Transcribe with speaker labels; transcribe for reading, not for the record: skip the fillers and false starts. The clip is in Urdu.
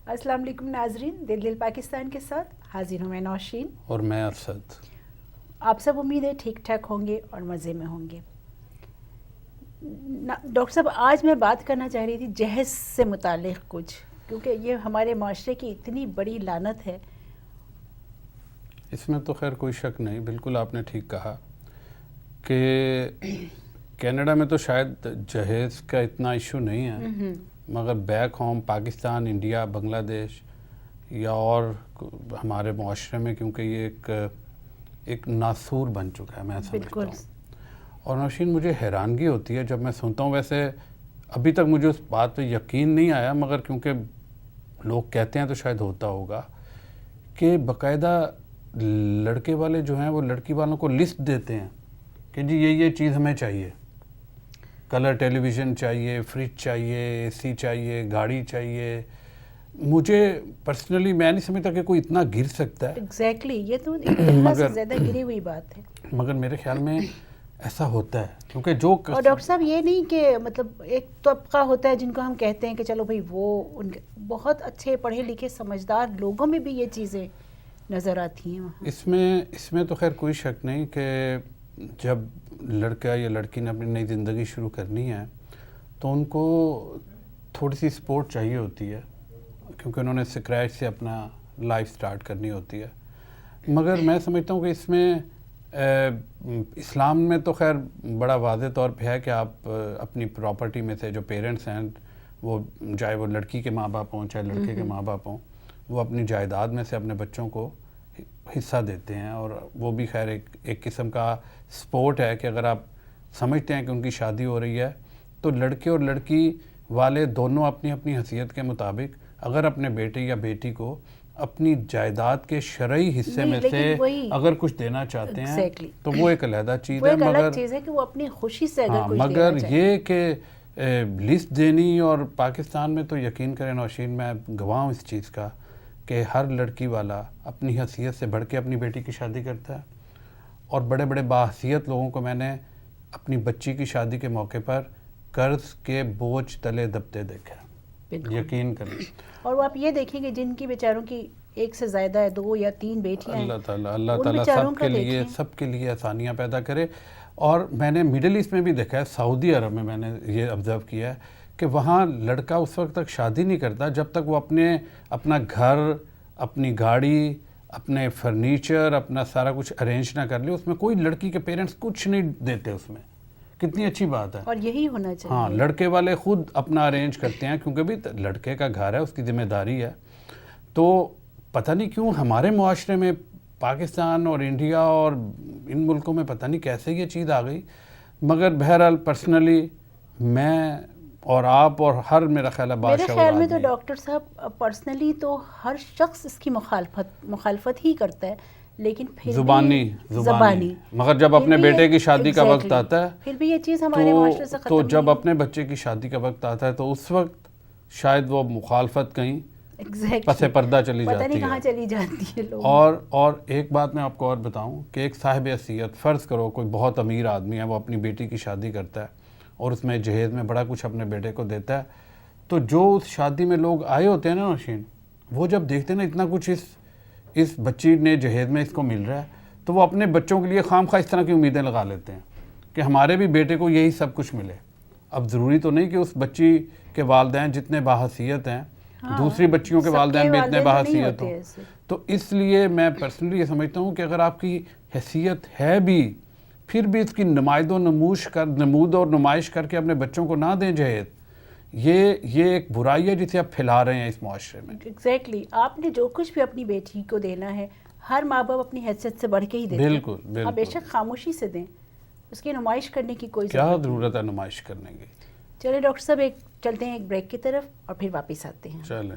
Speaker 1: السلام علیکم ناظرین، دل پاکستان کے ساتھ حاضر ہوں میں نوشین
Speaker 2: اور میں ارشد۔
Speaker 1: آپ سب امید ہے ٹھیک ٹھاک ہوں گے اور مزے میں ہوں گے۔ ڈاکٹر صاحب، آج میں بات کرنا چاہ رہی تھی جہیز سے متعلق کچھ، کیونکہ یہ ہمارے معاشرے کی اتنی بڑی لعنت ہے۔
Speaker 2: اس میں تو خیر کوئی شک نہیں، بالکل آپ نے ٹھیک کہا کہ کینیڈا میں تو شاید جہیز کا اتنا ایشو نہیں ہے، مگر بیک ہوم پاکستان، انڈیا، بنگلہ دیش یا اور ہمارے معاشرے میں کیونکہ یہ ایک ناسور بن چکا ہے، میں سمجھتا ہوں۔ اور نوشین، مجھے حیرانگی ہوتی ہے جب میں سنتا ہوں، ویسے ابھی تک مجھے اس بات پہ یقین نہیں آیا، مگر کیونکہ لوگ کہتے ہیں تو شاید ہوتا ہوگا کہ باقاعدہ لڑکے والے جو ہیں وہ لڑکی والوں کو لسٹ دیتے ہیں کہ جی یہ چیز ہمیں چاہیے، کلر ٹیلی ویژن چاہیے، فریج چاہیے، اے سی چاہیے، گاڑی چاہیے۔ مجھے پرسنلی میں نہیں سمجھتا کہ کوئی اتنا گر سکتا ہے۔
Speaker 1: ایگزیکٹلی، یہ تو انتہا سے زیادہ گری ہوئی بات ہے۔
Speaker 2: مگر میرے خیال میں ایسا ہوتا ہے کیونکہ جو
Speaker 1: اور ڈاکٹر صاحب یہ نہیں کہ مطلب ایک طبقہ ہوتا ہے جن کو ہم کہتے ہیں کہ چلو بھائی وہ بہت اچھے پڑھے لکھے سمجھدار لوگوں میں بھی یہ چیزیں نظر آتی ہیں۔
Speaker 2: اس میں تو خیر کوئی شک نہیں کہ جب لڑکا یا لڑکی نے اپنی نئی زندگی شروع کرنی ہے تو ان کو تھوڑی سی سپورٹ چاہیے ہوتی ہے، کیونکہ انہوں نے اسکریچ سے اپنا لائف سٹارٹ کرنی ہوتی ہے۔ مگر میں سمجھتا ہوں کہ اس میں اسلام میں تو خیر بڑا واضح طور پہ ہے کہ آپ اپنی پراپرٹی میں سے جو پیرنٹس ہیں، وہ چاہے وہ لڑکی کے ماں باپ ہوں چاہے لڑکے کے ماں باپ ہوں، وہ اپنی جائیداد میں سے اپنے بچوں کو حصہ دیتے ہیں، اور وہ بھی خیر ایک قسم کا سپورٹ ہے کہ اگر آپ سمجھتے ہیں کہ ان کی شادی ہو رہی ہے تو لڑکے اور لڑکی والے دونوں اپنی اپنی حیثیت کے مطابق اگر اپنے بیٹے یا بیٹی کو اپنی جائیداد کے شرعی حصے میں سے اگر کچھ دینا چاہتے ہیں تو وہ ایک علیحدہ چیز ہے،
Speaker 1: مگر چیز ہے کہ وہ اپنی خوشی سے اگر کچھ
Speaker 2: مگر یہ کہ لسٹ دینی، اور پاکستان میں تو یقین کریں نوشین، میں گواہ ہوں اس چیز کا کہ ہر لڑکی والا اپنی حیثیت سے بڑھ کے اپنی بیٹی کی شادی کرتا ہے، اور بڑے بڑے باحثیت لوگوں کو میں نے اپنی بچی کی شادی کے موقع پر قرض کے بوجھ تلے دبتے دیکھا، یقین کریں۔
Speaker 1: اور وہ آپ یہ دیکھیں کہ جن کی بیچاروں کی ایک سے زیادہ ہے، 2 یا 3 بیٹیاں ہیں،
Speaker 2: اللہ تعالیٰ سب کے لیے آسانیاں پیدا کرے۔ اور میں نے مڈل ایسٹ میں بھی دیکھا ہے، سعودی عرب میں میں نے یہ آبزرو کیا ہے کہ وہاں لڑکا اس وقت تک شادی نہیں کرتا جب تک وہ اپنا گھر، اپنی گاڑی، اپنے فرنیچر، اپنا سارا کچھ ارینج نہ کر لے۔ اس میں کوئی لڑکی کے پیرنٹس کچھ نہیں دیتے اس میں۔ کتنی اچھی بات ہے،
Speaker 1: اور یہی ہونا چاہیے۔
Speaker 2: ہاں، لڑکے والے خود اپنا ارینج کرتے ہیں، کیونکہ بھی لڑکے کا گھر ہے، اس کی ذمہ داری ہے۔ تو پتہ نہیں کیوں ہمارے معاشرے میں، پاکستان اور انڈیا اور ان ملکوں میں پتہ نہیں کیسے یہ چیز آ گئی، مگر بہرحال پرسنلی میں اور آپ اور ہر میرا خیال ہے
Speaker 1: میرے خیال میں تو ڈاکٹر صاحب پرسنلی تو ہر شخص اس کی مخالفت ہی کرتا ہے، لیکن پھر زبانی،
Speaker 2: مگر جب اپنے بیٹے کی شادی کا وقت آتا ہے
Speaker 1: پھر بھی یہ چیز ہمارے معاشرے سے ختم
Speaker 2: تو جب اپنے بچے کی شادی کا وقت آتا ہے تو اس وقت شاید وہ مخالفت کہیں پس پردہ چلی جاتی ہے،
Speaker 1: پتہ نہیں کہاں چلی جاتی ہے لوگ۔
Speaker 2: اور ایک بات میں آپ کو اور بتاؤں کہ ایک صاحب حیثیت، فرض کرو کوئی بہت امیر آدمی ہے، وہ اپنی بیٹی کی شادی کرتا ہے اور اس میں جہیز میں بڑا کچھ اپنے بیٹے کو دیتا ہے، تو جو اس شادی میں لوگ آئے ہوتے ہیں نا نوشین، وہ جب دیکھتے ہیں نا اتنا کچھ اس بچی نے جہیز میں اس کو مل رہا ہے، تو وہ اپنے بچوں کے لیے خام خواہ اس طرح کی امیدیں لگا لیتے ہیں کہ ہمارے بھی بیٹے کو یہی سب کچھ ملے۔ اب ضروری تو نہیں کہ اس بچی کے والدین جتنے باحثیت ہیں دوسری بچیوں کے والدین بھی اتنے باحثیت ہوں۔ تو اس لیے میں پرسنلی یہ سمجھتا ہوں کہ اگر آپ کی حیثیت ہے بھی، پھر بھی اس کی نمود اور نمائش کر کے اپنے بچوں کو نہ دیں جہیز، یہ ایک برائی ہے جسے آپ پھیلا رہے ہیں اس معاشرے میں۔
Speaker 1: ایگزیکٹلی، آپ نے جو کچھ بھی اپنی بیٹی کو دینا ہے، ہر ماں باپ اپنی حیثیت سے بڑھ کے ہی دیتے ہیں۔
Speaker 2: بالکل،
Speaker 1: آپ بے شک خاموشی سے دیں، اس کی نمائش کرنے کی کوئی
Speaker 2: کیا ضرورت ہے نمائش کرنے کی۔
Speaker 1: چلے ڈاکٹر صاحب، چلتے ہیں ایک بریک کی طرف اور پھر واپس آتے ہیں۔
Speaker 2: چلیں۔